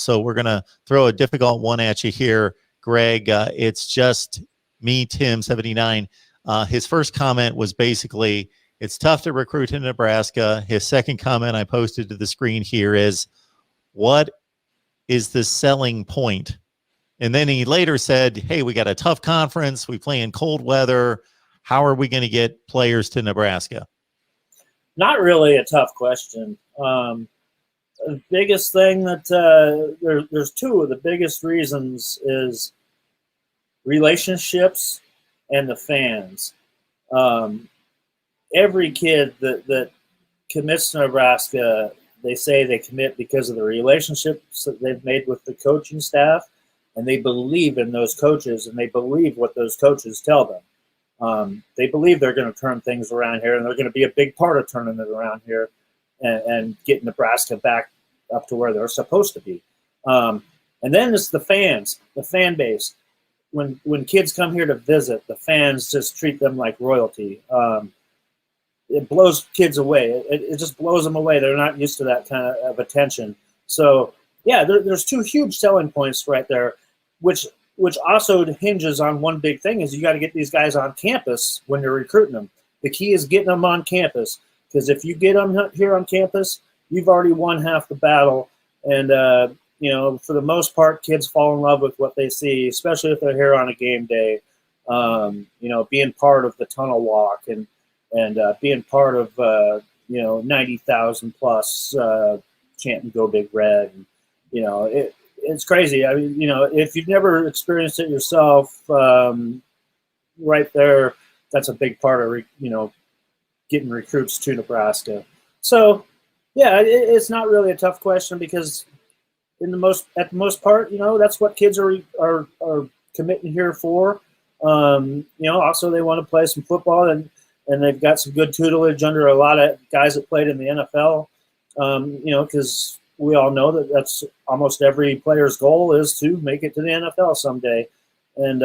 So we're going to throw a difficult one at you here, Greg. It's just me, Tim, 79. His first comment was basically, it's tough to recruit in Nebraska. His second comment I posted to the screen here is, what is the selling point? And then he later said, hey, we got a tough conference. We play in cold weather. How are we going to get players to Nebraska? Not really a tough question. The biggest thing that there's two of the biggest reasons is relationships and the fans. Every kid that commits to Nebraska, they say they commit because of the relationships that they've made with the coaching staff, and they believe in those coaches, and they believe what those coaches tell them. They believe they're going to turn things around here, and they're going to be a big part of turning it around here and getting Nebraska back up to where they're supposed to be. And then it's the fans, the fan base. When kids come here to visit, the fans just treat them like royalty. It blows kids away. It just blows them away. They're not used to that kind of attention. So, yeah, there's two huge selling points right there, which also hinges on one big thing is you got to get these guys on campus when you're recruiting them. The key is getting them on campus, because if you get them here on campus, you've already won half the battle. And, for the most part, kids fall in love with what they see, especially if they're here on a game day, being part of the tunnel walk and being part of, 90,000 plus chanting Go Big Red. And, it's crazy. I mean, if you've never experienced it yourself, right there, that's a big part of, getting recruits to Nebraska. So, yeah, it's not really a tough question, because at the most part, that's what kids are committing here for. Also they want to play some football, and they've got some good tutelage under a lot of guys that played in the NFL. Because we all know that's almost every player's goal is to make it to the NFL someday. And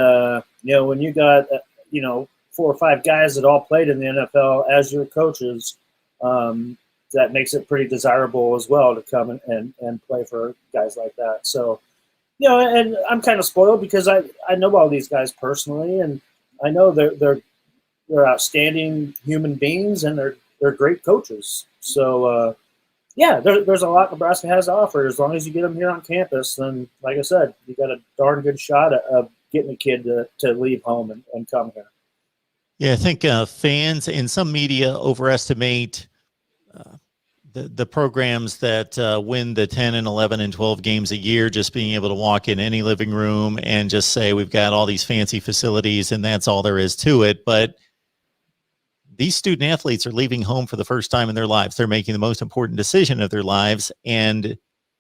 when you got 4 or 5 guys that all played in the NFL as your coaches, that makes it pretty desirable as well to come and play for guys like that. So, and I'm kind of spoiled because I know all these guys personally, and I know they're outstanding human beings, and they're great coaches. So, there's a lot Nebraska has to offer. As long as you get them here on campus, then, like I said, you got a darn good shot of getting a kid to leave home and come here. Yeah, I think fans and some media overestimate the programs that win the 10 and 11 and 12 games a year, just being able to walk in any living room and just say, we've got all these fancy facilities and that's all there is to it. But these student athletes are leaving home for the first time in their lives. They're making the most important decision of their lives, and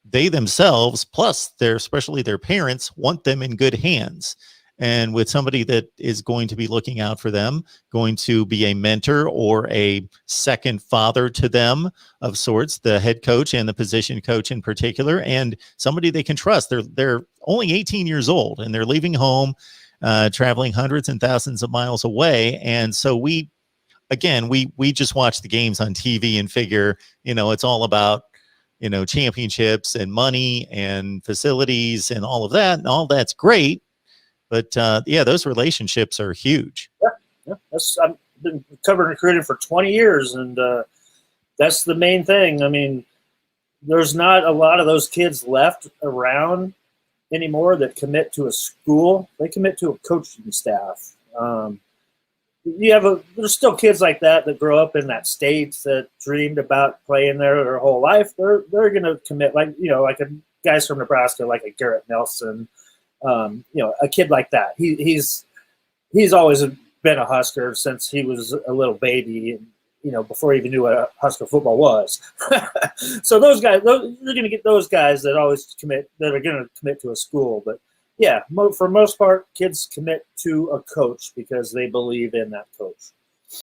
they themselves, plus especially their parents, want them in good hands. And with somebody that is going to be looking out for them, going to be a mentor or a second father to them of sorts, the head coach and the position coach in particular, and somebody they can trust. They're only 18 years old, and they're leaving home, traveling hundreds and thousands of miles away. And so we just watch the games on TV and figure, it's all about, championships and money and facilities and all of that. And all that's great. But those relationships are huge. Yeah. I've been covering recruiting for 20 years, and that's the main thing. I mean, there's not a lot of those kids left around anymore that commit to a school. They commit to a coaching staff. There's still kids like that grow up in that state that dreamed about playing there their whole life. They're going to commit, like guys from Nebraska, like a Garrett Nelson. A kid like that. He's always been a Husker since he was a little baby, and before he even knew what Husker football was. So those guys, you're going to get those guys that always commit, that are going to commit to a school. But yeah, for most part, kids commit to a coach because they believe in that coach.